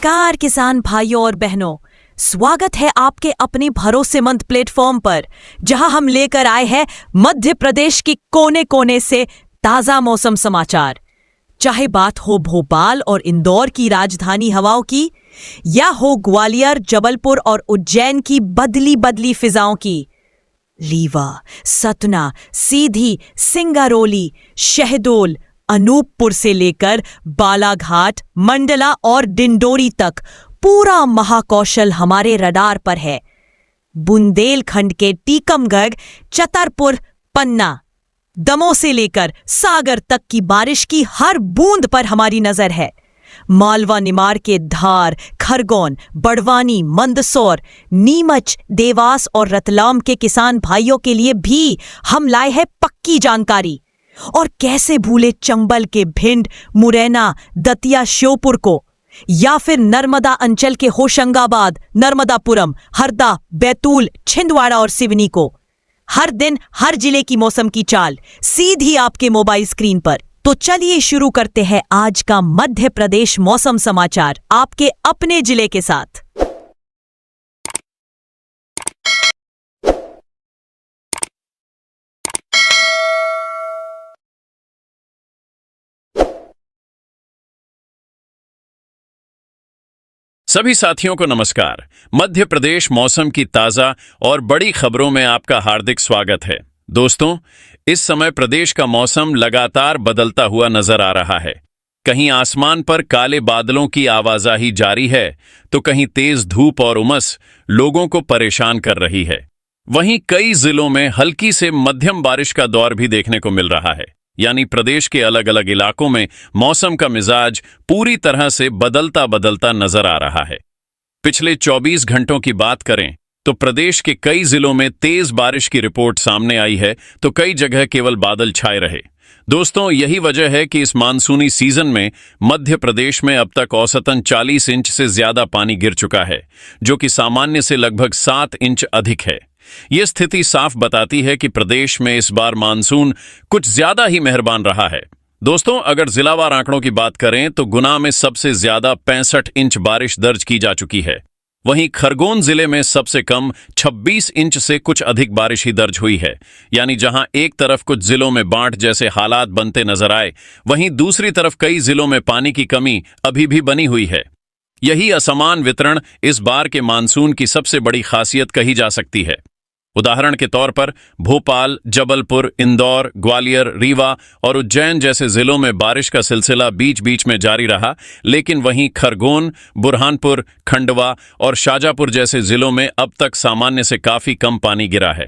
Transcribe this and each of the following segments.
नमस्कार किसान भाइयों और बहनों, स्वागत है आपके अपने भरोसेमंद प्लेटफॉर्म पर, जहां हम लेकर आए हैं मध्य प्रदेश की कोने कोने से ताजा मौसम समाचार। चाहे बात हो भोपाल और इंदौर की राजधानी हवाओं की, या हो ग्वालियर, जबलपुर और उज्जैन की बदली बदली फिजाओं की, रीवा, सतना, सीधी, सिंगरौली, शहडोल, अनूपपुर से लेकर बालाघाट, मंडला और डिंडोरी तक पूरा महाकौशल हमारे रडार पर है। बुंदेलखंड के टीकमगढ़, छतरपुर, पन्ना, दमोह से लेकर सागर तक की बारिश की हर बूंद पर हमारी नजर है। मालवा निमाड़ के धार, खरगोन, बड़वानी, मंदसौर, नीमच, देवास और रतलाम के किसान भाइयों के लिए भी हम लाए हैं पक्की जानकारी। और कैसे भूले चंबल के भिंड, मुरैना, दतिया, श्योपुर को, या फिर नर्मदा अंचल के होशंगाबाद, नर्मदापुरम, हरदा, बैतूल, छिंदवाड़ा और सिवनी को। हर दिन हर जिले की मौसम की चाल सीधी आपके मोबाइल स्क्रीन पर। तो चलिए शुरू करते हैं आज का मध्य प्रदेश मौसम समाचार आपके अपने जिले के साथ। सभी साथियों को नमस्कार। मध्य प्रदेश मौसम की ताजा और बड़ी खबरों में आपका हार्दिक स्वागत है। दोस्तों, इस समय प्रदेश का मौसम लगातार बदलता हुआ नजर आ रहा है। कहीं आसमान पर काले बादलों की आवाजाही जारी है, तो कहीं तेज धूप और उमस लोगों को परेशान कर रही है। वहीं कई जिलों में हल्की से मध्यम बारिश का दौर भी देखने को मिल रहा है। यानी प्रदेश के अलग अलग इलाकों में मौसम का मिजाज पूरी तरह से बदलता बदलता नजर आ रहा है। पिछले 24 घंटों की बात करें तो प्रदेश के कई जिलों में तेज बारिश की रिपोर्ट सामने आई है, तो कई जगह केवल बादल छाए रहे। दोस्तों, यही वजह है कि इस मानसूनी सीजन में मध्य प्रदेश में अब तक औसतन 40 इंच से ज्यादा पानी गिर चुका है, जो कि सामान्य से लगभग 7 इंच अधिक है। यह स्थिति साफ बताती है कि प्रदेश में इस बार मानसून कुछ ज्यादा ही मेहरबान रहा है। दोस्तों, अगर जिलावार आंकड़ों की बात करें तो गुना में सबसे ज्यादा 65 इंच बारिश दर्ज की जा चुकी है। वहीं खरगोन जिले में सबसे कम 26 इंच से कुछ अधिक बारिश ही दर्ज हुई है। यानी जहां एक तरफ कुछ जिलों में बाढ़ जैसे हालात बनते नजर आए, वहीं दूसरी तरफ कई जिलों में पानी की कमी अभी भी बनी हुई है। यही असमान वितरण इस बार के मानसून की सबसे बड़ी खासियत कही जा सकती है। उदाहरण के तौर पर भोपाल, जबलपुर, इंदौर, ग्वालियर, रीवा और उज्जैन जैसे जिलों में बारिश का सिलसिला बीच बीच में जारी रहा, लेकिन वहीं खरगोन, बुरहानपुर, खंडवा और शाजापुर जैसे जिलों में अब तक सामान्य से काफी कम पानी गिरा है।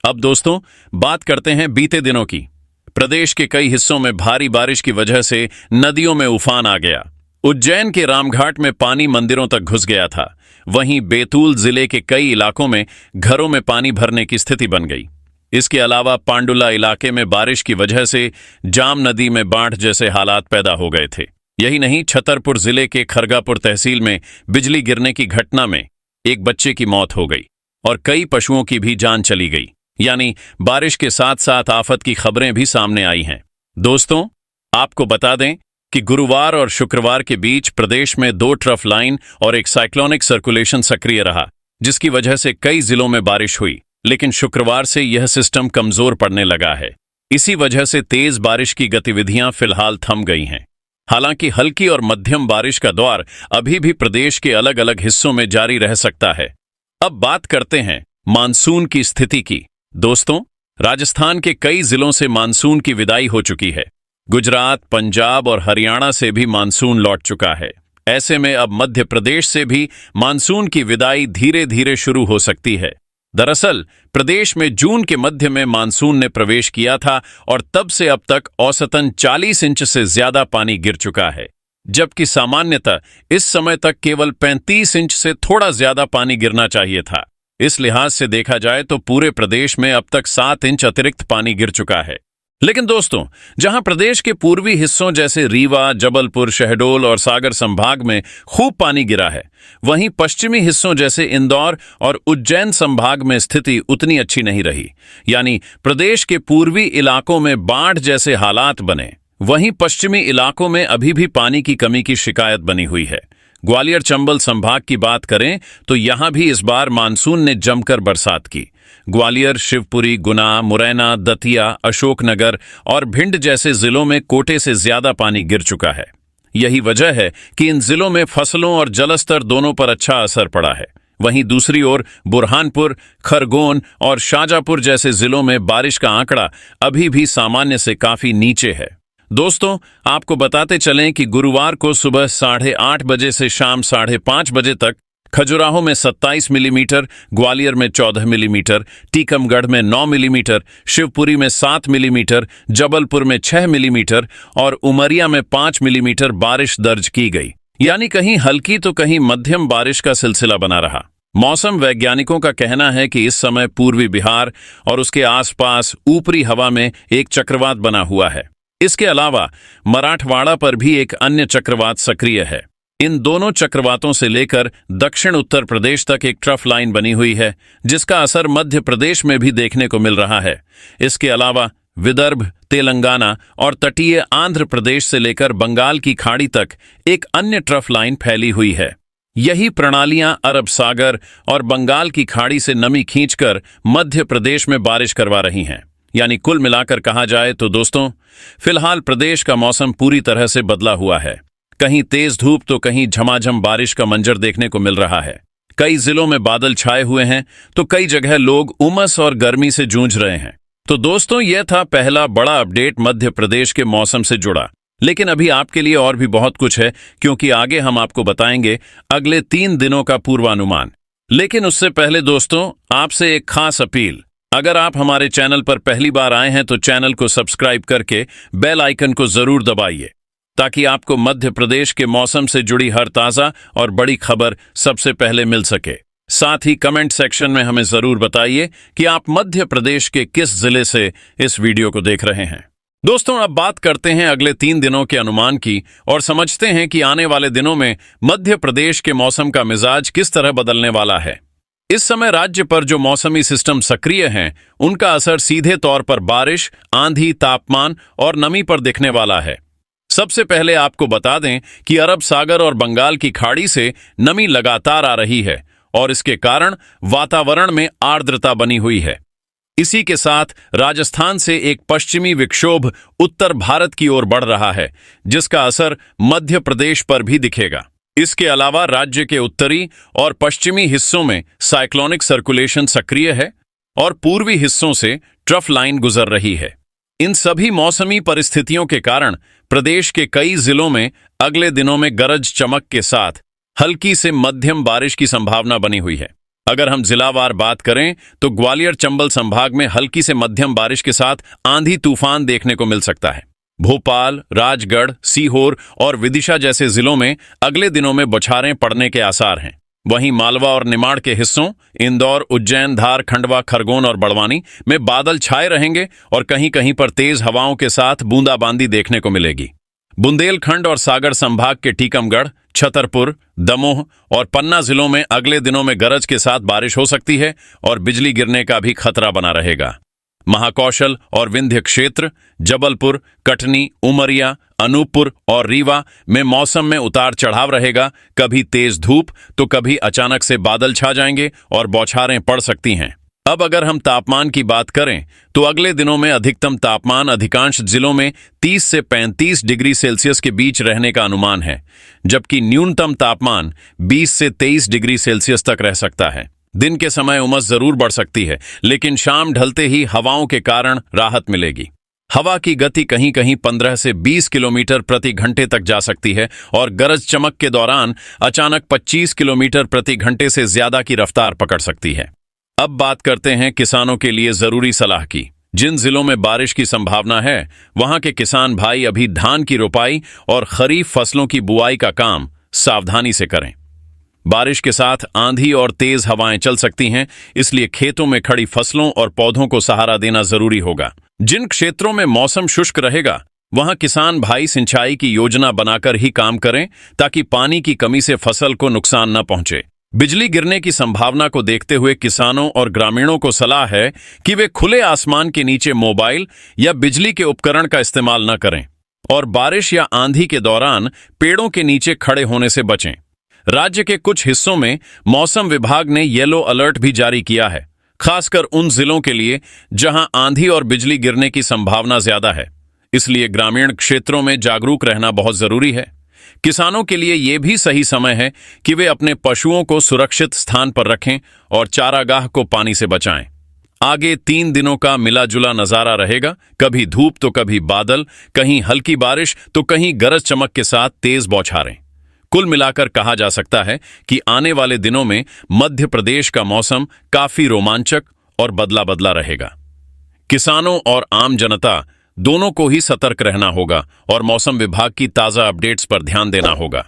अब दोस्तों, बात करते हैं बीते दिनों की। प्रदेश के कई हिस्सों में भारी बारिश की वजह से नदियों में उफान आ गया। उज्जैन के रामघाट में पानी मंदिरों तक घुस गया था। वहीं बैतूल जिले के कई इलाकों में घरों में पानी भरने की स्थिति बन गई। इसके अलावा पांडुला इलाके में बारिश की वजह से जाम नदी में बाढ़ जैसे हालात पैदा हो गए थे। यही नहीं, छतरपुर जिले के खरगापुर तहसील में बिजली गिरने की घटना में एक बच्चे की मौत हो गई और कई पशुओं की भी जान चली गई। यानी बारिश के साथ साथ आफत की खबरें भी सामने आई हैं। दोस्तों, आपको बता दें कि गुरुवार और शुक्रवार के बीच प्रदेश में 2 ट्रफ लाइन और एक साइक्लोनिक सर्कुलेशन सक्रिय रहा, जिसकी वजह से कई जिलों में बारिश हुई। लेकिन शुक्रवार से यह सिस्टम कमजोर पड़ने लगा है। इसी वजह से तेज बारिश की गतिविधियां फिलहाल थम गई हैं। हालांकि हल्की और मध्यम बारिश का दौर अभी भी प्रदेश के अलग अलग हिस्सों में जारी रह सकता है। अब बात करते हैं मानसून की स्थिति की। दोस्तों, राजस्थान के कई जिलों से मानसून की विदाई हो चुकी है। गुजरात, पंजाब और हरियाणा से भी मानसून लौट चुका है। ऐसे में अब मध्य प्रदेश से भी मानसून की विदाई धीरे धीरे शुरू हो सकती है। दरअसल प्रदेश में जून के मध्य में मानसून ने प्रवेश किया था और तब से अब तक औसतन 40 इंच से ज्यादा पानी गिर चुका है, जबकि सामान्यतः इस समय तक केवल 35 इंच से थोड़ा ज्यादा पानी गिरना चाहिए था। इस लिहाज से देखा जाए तो पूरे प्रदेश में अब तक 7 इंच अतिरिक्त पानी गिर चुका है। लेकिन दोस्तों, जहां प्रदेश के पूर्वी हिस्सों जैसे रीवा, जबलपुर, शहडोल और सागर संभाग में खूब पानी गिरा है, वहीं पश्चिमी हिस्सों जैसे इंदौर और उज्जैन संभाग में स्थिति उतनी अच्छी नहीं रही। यानी प्रदेश के पूर्वी इलाकों में बाढ़ जैसे हालात बने, वहीं पश्चिमी इलाकों में अभी भी पानी की कमी की शिकायत बनी हुई है। ग्वालियर चंबल संभाग की बात करें तो यहां भी इस बार मानसून ने जमकर बरसात की। ग्वालियर, शिवपुरी, गुना, मुरैना, दतिया, अशोकनगर और भिंड जैसे जिलों में कोटे से ज्यादा पानी गिर चुका है। यही वजह है कि इन जिलों में फसलों और जलस्तर दोनों पर अच्छा असर पड़ा है। वहीं दूसरी ओर बुरहानपुर, खरगोन और शाजापुर जैसे जिलों में बारिश का आंकड़ा अभी भी सामान्य से काफी नीचे है। दोस्तों, आपको बताते चलें कि गुरुवार को सुबह 8:30 बजे से शाम 5:30 बजे तक खजुराहो में 27 मिलीमीटर, ग्वालियर में 14 मिलीमीटर, टीकमगढ़ में 9 मिलीमीटर, शिवपुरी में 7 मिलीमीटर, जबलपुर में 6 मिलीमीटर और उमरिया में 5 मिलीमीटर बारिश दर्ज की गई। यानी कहीं हल्की तो कहीं मध्यम बारिश का सिलसिला बना रहा। मौसम वैज्ञानिकों का कहना है कि इस समय पूर्वी बिहार और उसके आसपास ऊपरी हवा में एक चक्रवात बना हुआ है। इसके अलावा मराठवाड़ा पर भी एक अन्य चक्रवात सक्रिय है। इन दोनों चक्रवातों से लेकर दक्षिण उत्तर प्रदेश तक एक ट्रफ लाइन बनी हुई है, जिसका असर मध्य प्रदेश में भी देखने को मिल रहा है। इसके अलावा विदर्भ, तेलंगाना और तटीय आंध्र प्रदेश से लेकर बंगाल की खाड़ी तक एक अन्य ट्रफ लाइन फैली हुई है। यही प्रणालियां अरब सागर और बंगाल की खाड़ी से नमी खींचकर मध्य प्रदेश में बारिश करवा रही हैं। यानी कुल मिलाकर कहा जाए तो दोस्तों, फिलहाल प्रदेश का मौसम पूरी तरह से बदला हुआ है। कहीं तेज धूप तो कहीं झमाझम बारिश का मंजर देखने को मिल रहा है। कई जिलों में बादल छाए हुए हैं तो कई जगह लोग उमस और गर्मी से जूझ रहे हैं। तो दोस्तों, यह था पहला बड़ा अपडेट मध्य प्रदेश के मौसम से जुड़ा। लेकिन अभी आपके लिए और भी बहुत कुछ है, क्योंकि आगे हम आपको बताएंगे अगले 3 दिनों का पूर्वानुमान। लेकिन उससे पहले दोस्तों, आपसे एक खास अपील। अगर आप हमारे चैनल पर पहली बार आए हैं तो चैनल को सब्सक्राइब करके बेल आइकन को जरूर दबाइए, ताकि आपको मध्य प्रदेश के मौसम से जुड़ी हर ताजा और बड़ी खबर सबसे पहले मिल सके। साथ ही कमेंट सेक्शन में हमें जरूर बताइए कि आप मध्य प्रदेश के किस जिले से इस वीडियो को देख रहे हैं। दोस्तों, अब बात करते हैं अगले 3 दिनों के अनुमान की और समझते हैं कि आने वाले दिनों में मध्य प्रदेश के मौसम का मिजाज किस तरह बदलने वाला है। इस समय राज्य पर जो मौसमी सिस्टम सक्रिय हैं, उनका असर सीधे तौर पर बारिश, आंधी, तापमान और नमी पर दिखने वाला है। सबसे पहले आपको बता दें कि अरब सागर और बंगाल की खाड़ी से नमी लगातार आ रही है और इसके कारण वातावरण में आर्द्रता बनी हुई है। इसी के साथ राजस्थान से एक पश्चिमी विक्षोभ उत्तर भारत की ओर बढ़ रहा है, जिसका असर मध्य प्रदेश पर भी दिखेगा। इसके अलावा राज्य के उत्तरी और पश्चिमी हिस्सों में साइक्लोनिक सर्कुलेशन सक्रिय है और पूर्वी हिस्सों से ट्रफ लाइन गुजर रही है। इन सभी मौसमी परिस्थितियों के कारण प्रदेश के कई जिलों में अगले दिनों में गरज चमक के साथ हल्की से मध्यम बारिश की संभावना बनी हुई है। अगर हम जिलावार बात करें तो ग्वालियर चंबल संभाग में हल्की से मध्यम बारिश के साथ आंधी तूफान देखने को मिल सकता है। भोपाल, राजगढ़, सीहोर और विदिशा जैसे जिलों में अगले दिनों में बौछारें पड़ने के आसार हैं। वहीं मालवा और निमाड़ के हिस्सों, इंदौर, उज्जैन, धार, खंडवा, खरगोन और बड़वानी में बादल छाए रहेंगे और कहीं कहीं पर तेज हवाओं के साथ बूंदाबांदी देखने को मिलेगी। बुंदेलखंड और सागर संभाग के टीकमगढ़, छतरपुर, दमोह और पन्ना जिलों में अगले दिनों में गरज के साथ बारिश हो सकती है और बिजली गिरने का भी खतरा बना रहेगा। महाकौशल और विंध्य क्षेत्र, जबलपुर, कटनी, उमरिया, अनूपपुर और रीवा में मौसम में उतार चढ़ाव रहेगा। कभी तेज धूप तो कभी अचानक से बादल छा जाएंगे और बौछारें पड़ सकती हैं। अब अगर हम तापमान की बात करें तो अगले दिनों में अधिकतम तापमान अधिकांश जिलों में 30 से 35 डिग्री सेल्सियस के बीच रहने का अनुमान है, जबकि न्यूनतम तापमान 20 से 23 डिग्री सेल्सियस तक रह सकता है। दिन के समय उमस जरूर बढ़ सकती है, लेकिन शाम ढलते ही हवाओं के कारण राहत मिलेगी। हवा की गति कहीं कहीं 15 से 20 किलोमीटर प्रति घंटे तक जा सकती है और गरज चमक के दौरान अचानक 25 किलोमीटर प्रति घंटे से ज्यादा की रफ्तार पकड़ सकती है। अब बात करते हैं किसानों के लिए जरूरी सलाह की। जिन जिलों में बारिश की संभावना है, वहां के किसान भाई अभी धान की रोपाई और खरीफ फसलों की बुआई का काम सावधानी से करें। बारिश के साथ आंधी और तेज हवाएं चल सकती हैं, इसलिए खेतों में खड़ी फसलों और पौधों को सहारा देना जरूरी होगा। जिन क्षेत्रों में मौसम शुष्क रहेगा, वहां किसान भाई सिंचाई की योजना बनाकर ही काम करें, ताकि पानी की कमी से फसल को नुकसान न पहुंचे। बिजली गिरने की संभावना को देखते हुए किसानों और ग्रामीणों को सलाह है कि वे खुले आसमान के नीचे मोबाइल या बिजली के उपकरण का इस्तेमाल न करें और बारिश या आंधी के दौरान पेड़ों के नीचे खड़े होने से बचें। राज्य के कुछ हिस्सों में मौसम विभाग ने येलो अलर्ट भी जारी किया है, खासकर उन जिलों के लिए जहां आंधी और बिजली गिरने की संभावना ज्यादा है। इसलिए ग्रामीण क्षेत्रों में जागरूक रहना बहुत जरूरी है। किसानों के लिए यह भी सही समय है कि वे अपने पशुओं को सुरक्षित स्थान पर रखें और चारागाह को पानी से बचाएं। आगे 3 दिनों का मिला जुला नजारा रहेगा, कभी धूप तो कभी बादल, कहीं हल्की बारिश तो कहीं गरज चमक के साथ तेज बौछारें। कुल मिलाकर कहा जा सकता है कि आने वाले दिनों में मध्य प्रदेश का मौसम काफी रोमांचक और बदला बदला रहेगा। किसानों और आम जनता दोनों को ही सतर्क रहना होगा और मौसम विभाग की ताजा अपडेट्स पर ध्यान देना होगा।